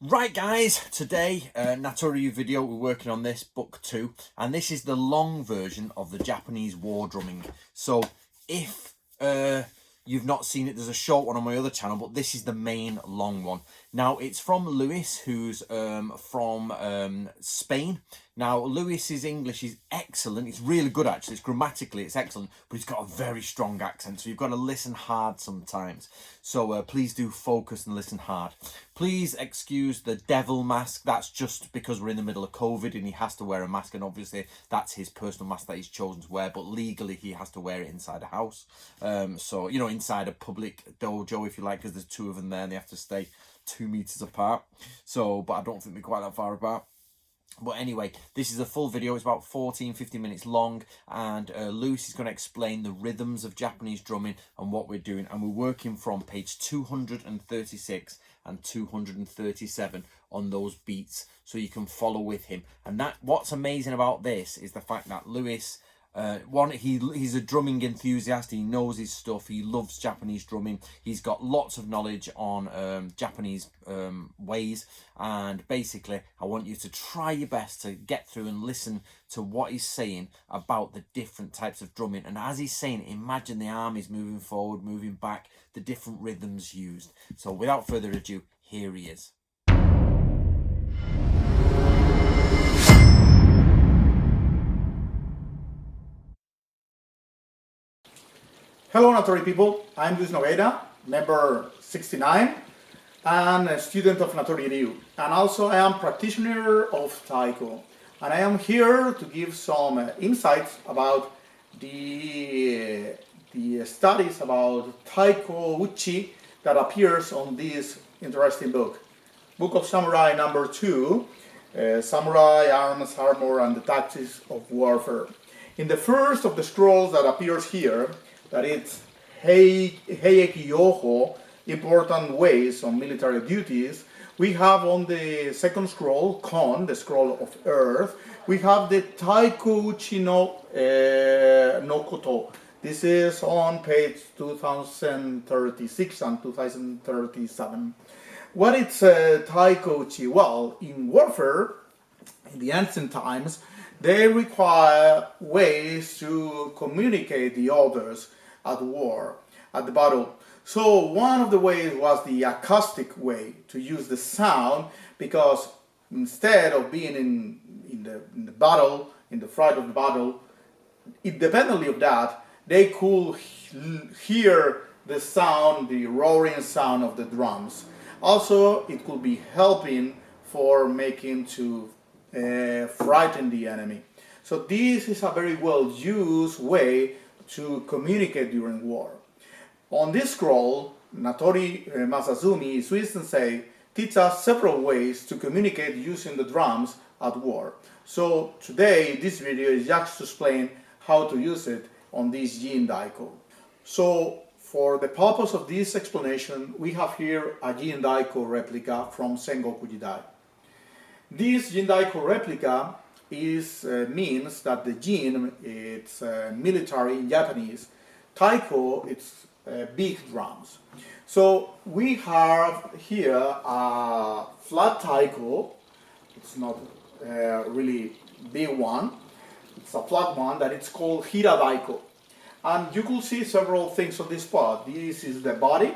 Right guys, today Natori Ryu video, we're working on this book 2, and this is the long version of the Japanese war drumming. So if you've not seen it, there's a short one on my other channel, but this is the main long one. Now it's from Lewis, who's from Spain. Now Lewis's English is excellent. It's really good actually. It's grammatically it's excellent, but he's got a very strong accent, so you've got to listen hard sometimes. So please do focus and listen hard. Please excuse the devil mask. That's just because we're in the middle of COVID and he has to wear a mask, and obviously that's his personal mask that he's chosen to wear, but legally he has to wear it inside a house. So, you know, inside a public dojo, if you like, because there's two of them there and they have to stay 2 meters apart. So, but I don't think they're quite that far apart. But anyway, this is a full video. It's about 14-15 minutes long, and Lewis is going to explain the rhythms of Japanese drumming and what we're doing, and we're working from page 236 and 237 on those beats, so you can follow with him. And that what's amazing about this is the fact that Lewis, he's a drumming enthusiast. He knows his stuff. He loves Japanese drumming. He's got lots of knowledge on Japanese ways, and basically I want you to try your best to get through and listen to what he's saying about the different types of drumming. And as he's saying, imagine the armies moving forward, moving back, the different rhythms used. So without further ado, here he is. Hello Natori people, I'm Luis Nogueira, member 69 and a student of Natori Ryu, and also I am practitioner of TAIKO, and I am here to give some insights about the studies about TAIKO Uchi that appears on this interesting book of Samurai number 2, Samurai, Arms, Armor and the Tactics of Warfare. In the first of the scrolls that appears here, that it's Heiki Yoho, important ways on military duties, we have on the second scroll, Kon, the scroll of earth, we have the Taiko Uchi no Koto. This is on page 2036 and 2037. What is Taiko Uchi? Well, in warfare, in the ancient times, they require ways to communicate the orders at war, at the battle. So one of the ways was the acoustic way, to use the sound, because instead of being in the battle, in the front of the battle, independently of that, they could hear the sound, the roaring sound of the drums. Also, it could be helping for making to frighten the enemy. So this is a very well used way to communicate during war. On this scroll, Natori Masazumi, Swiss sensei, teaches us several ways to communicate using the drums at war. So today, this video is just to explain how to use it on this JINDAIKO. So for the purpose of this explanation, we have here a JINDAIKO replica from Sengoku Jidai. This JINDAIKO replica means that the Jin, it's military in Japanese. Taiko, it's big drums. So we have here a flat taiko. It's not a really big one. It's a flat one that it's called hiradaiko. And you could see several things on this part. This is the body,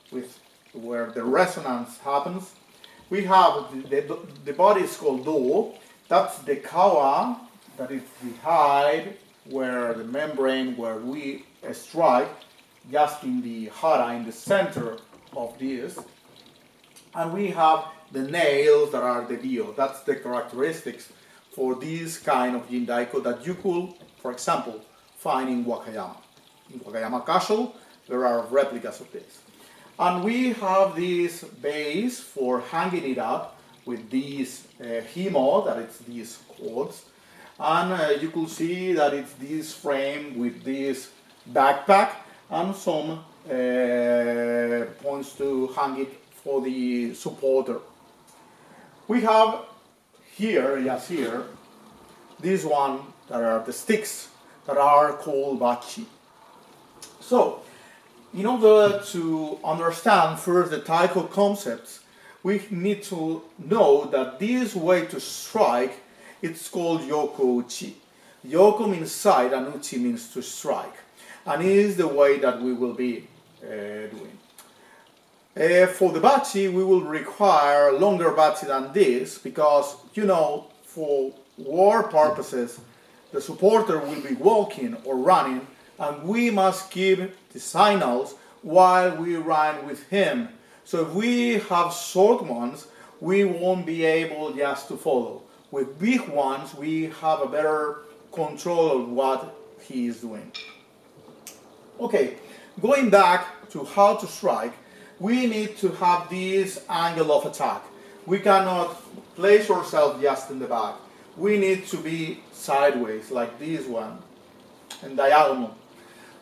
with where the resonance happens. We have the body is called do. That's the kawa, that is the hide, where the membrane, where we strike, just in the hara, in the center of this. And we have the nails that are the dio. That's the characteristics for this kind of JINDAIKO that you could, for example, find in Wakayama. In Wakayama Castle, there are replicas of this. And we have this base for hanging it up with this himo, that it's these cords. And you could see that it's this frame with this backpack and some points to hang it for the supporter. We have here, yes here, this one that are the sticks that are called bachi. So, in order to understand first the taiko concepts, we need to know that this way to strike, it's called Yokouchi. Yoko means side and uchi means to strike. And it is the way that we will be doing. For the bachi, we will require a longer bachi than this because, for war purposes, the supporter will be walking or running, and we must give the signals while we run with him. So if we have short ones, we won't be able just to follow. With big ones, we have a better control of what he is doing. Okay, going back to how to strike, we need to have this angle of attack. We cannot place ourselves just in the back. We need to be sideways, like this one, and diagonal.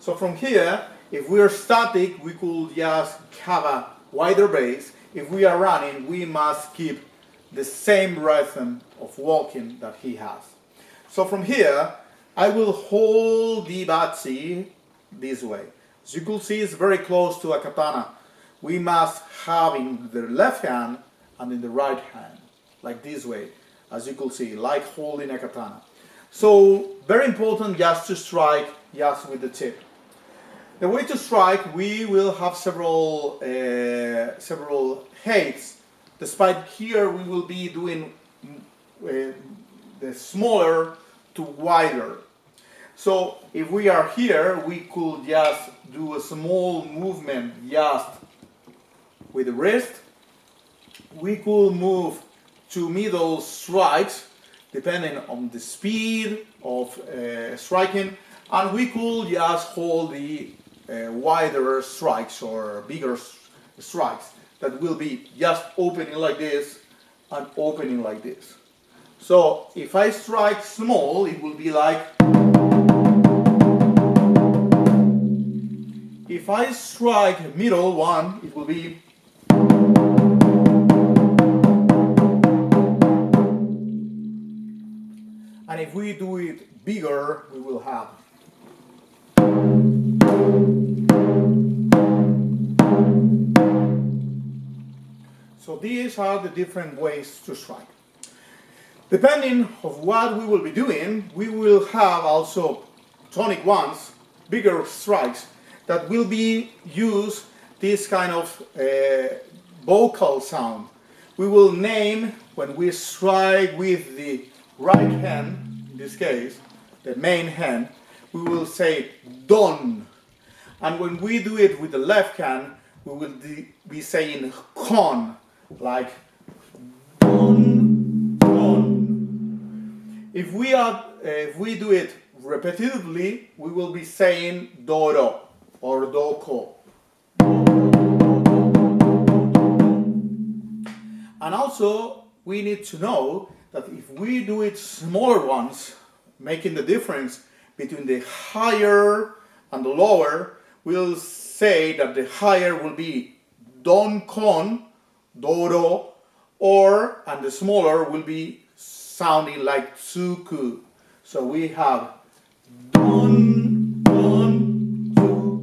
So from here, if we are static, we could just have a wider base. If we are running, we must keep the same rhythm of walking that he has. So from here, I will hold the bachi this way. As you could see, it's very close to a katana. We must have in the left hand and in the right hand, like this way, as you could see, like holding a katana. So, very important just to strike just with the tip. The way to strike, we will have several heights. Despite here, we will be doing the smaller to wider. So if we are here, we could just do a small movement just with the wrist. We could move to middle strikes depending on the speed of striking, and we could just hold the wider strikes or bigger strikes that will be just opening like this and opening like this. So if I strike small, it will be like. If I strike middle one, it will be. And if we do it bigger, we will have. So these are the different ways to strike. Depending on what we will be doing, we will have also tonic ones, bigger strikes, that will be use this kind of vocal sound. We will name when we strike with the right hand, in this case, the main hand, we will say don. And when we do it with the left hand, we will be saying con, like don, don. If we do it repetitively, we will be saying doro or doko. And also, we need to know that if we do it smaller ones, making the difference between the higher and the lower, we'll say that the higher will be don con, doro, and the smaller will be sounding like tsuku. So we have don, don, tsuku,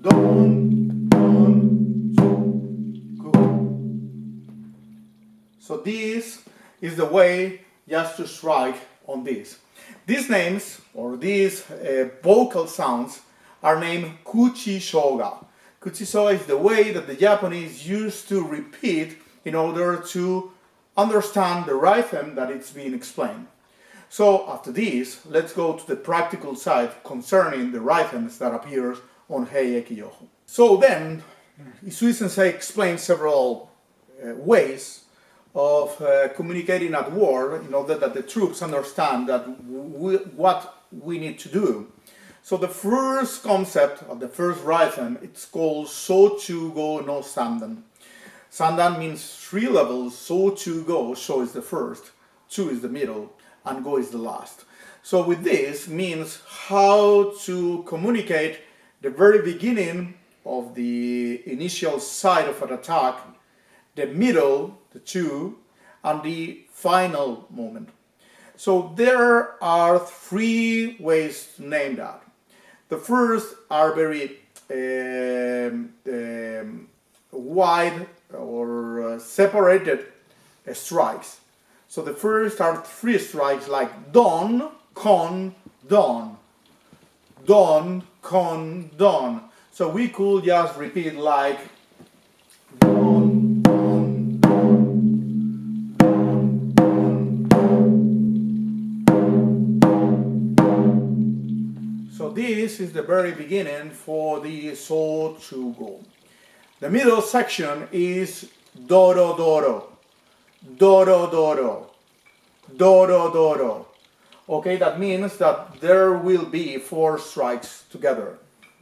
don, don, tsuku. So this is the way just to strike on this. These names, or these vocal sounds, are named kuchi shoga. Kuchi shoga is the way that the Japanese used to repeat in order to understand the rhythm that it's being explained. So after this, let's go to the practical side concerning the rhythms that appears on Heiyeki Yoho. So then, Isui Sensei explains several ways of communicating at war in order that the troops understand that what we need to do. So the first concept of the first rhythm, it's called Sochugo no Sandan. Sandan means 3 levels. Sochugo, Sho is the first, Chu is the middle, and Go is the last. So with this means how to communicate the very beginning of the initial side of an attack, the middle, the Chu, and the final moment. So there are 3 ways to name that. The first are very wide or separated strikes. So the first are 3 strikes like don, con, don. Don, con, don. So we could just repeat like don, don, don, don, don. So this is the very beginning for the so to go. The middle section is doro doro, doro doro, doro doro. Okay, that means that there will be 4 strikes together.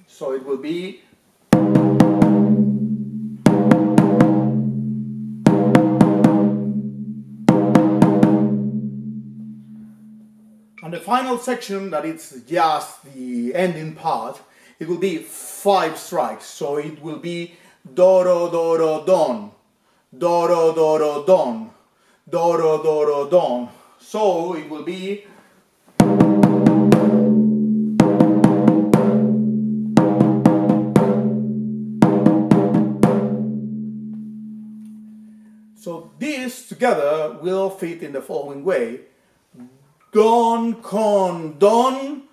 So it will be and the final section, that it's just the ending part, it will be 5 strikes. So it will be doro doro don, doro doro don, doro doro don. So it will be so these together will fit in the following way: don, con, don,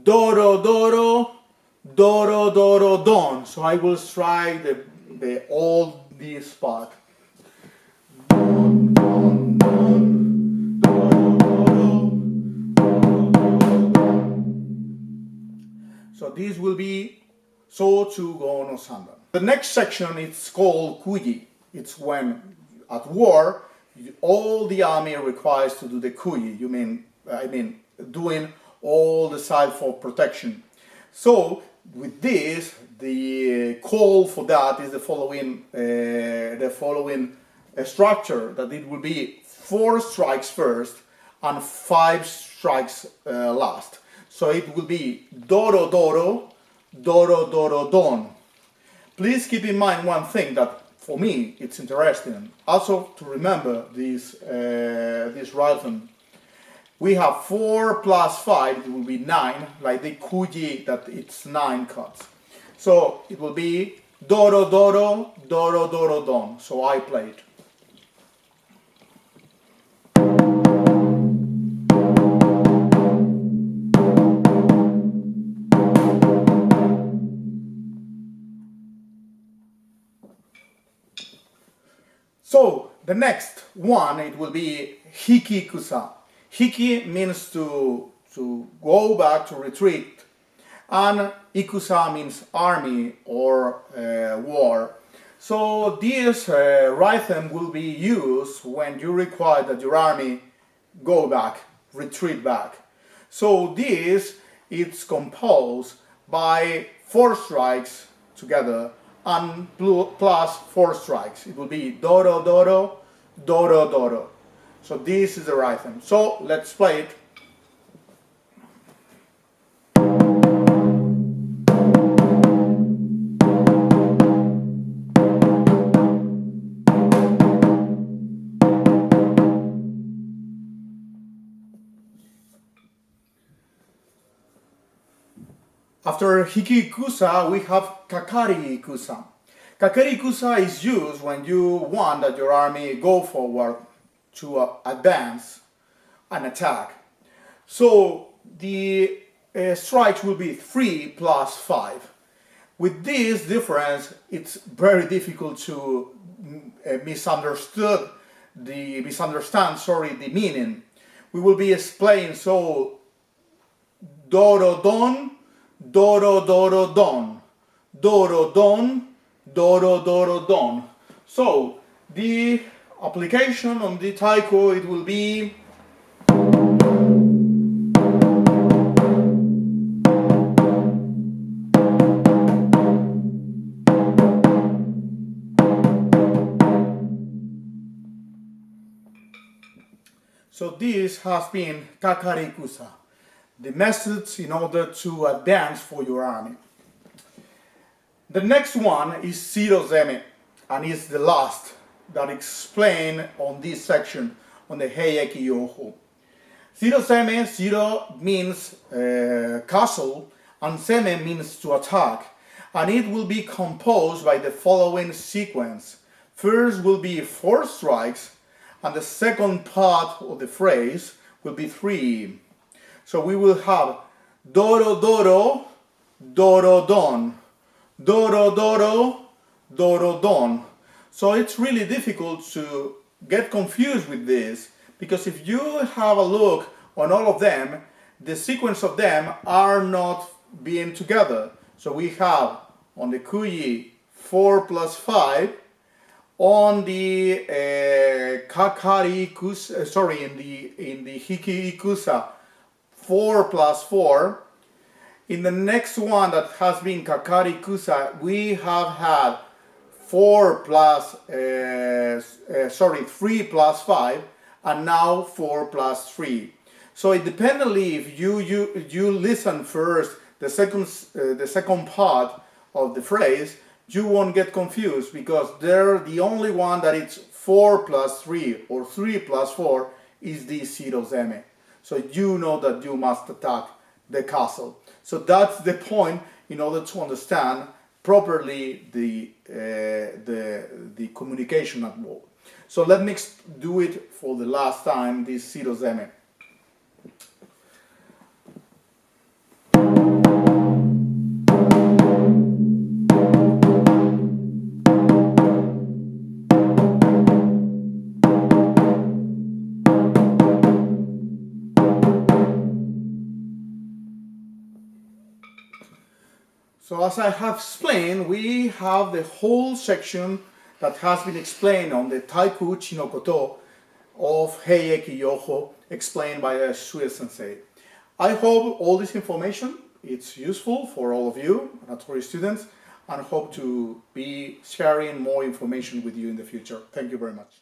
doro, doro, doro, doro, don. So I will strike the all this part. Don, don, don, doro, doro, doro, doro, don. So this will be so to go no sanda. The next section is called kuji. It's when at war all the army requires to do the kuji. I mean doing all the side for protection. So with this, the call for that is the following structure, that it will be 4 strikes first and 5 strikes last. So it will be doro doro, doro doro don. Please keep in mind one thing that for me it's interesting also to remember this rhythm. We have 4 plus 5, it will be 9, like the kuji, that it's 9 cuts. So it will be doro doro, doro doro don. So I play it. So the next one, it will be hiki kusa. Hiki means to go back, to retreat, and ikusa means army or war. So this rhythm will be used when you require that your army go back, retreat back. So this, it's composed by 4 strikes together and plus 4 strikes. It will be doro doro, doro doro. So this is the rhythm. So let's play it. After hikikusa, we have kakarikusa. Kakarikusa is used when you want that your army go forward to advance and attack. So the strikes will be 3 plus 5. With this difference, it's very difficult to misunderstand the meaning. We will be explaining, so doro don, doro doro don, doro don, doro doro don. So the application on the taiko, it will be so this has been kakarikusa, the methods in order to advance for your army. The next one is zirozeme, and it's the last that explain on this section on the Heiyeki Yoho. Zirozeme, zero means castle, and seme means to attack, and it will be composed by the following sequence: First will be 4 strikes, and the second part of the phrase will be 3. So we will have doro doro, doro don, doro doro, doro don. So it's really difficult to get confused with this, because if you have a look on all of them, the sequence of them are not being together. So we have on the kuyi 4 plus 5, on the kakari ikusa, in the hiki ikusa 4 plus 4. In the next one that has been kakari ikusa, we have had 3 plus 5, and now 4 plus 3. So independently, if you listen first the second part of the phrase, you won't get confused, because they're the only one that it's 4 plus 3 or 3 plus 4 is the sirozeme. So you know that you must attack the castle. So that's the point in order to understand properly the communication at war. So let me do it for the last time, this sirozeme. So as I have explained, we have the whole section that has been explained on the TAIKO uchi no koto of Heiyeki Yoho, explained by Shuya Sensei. I hope all this information is useful for all of you, Natori students, and hope to be sharing more information with you in the future. Thank you very much.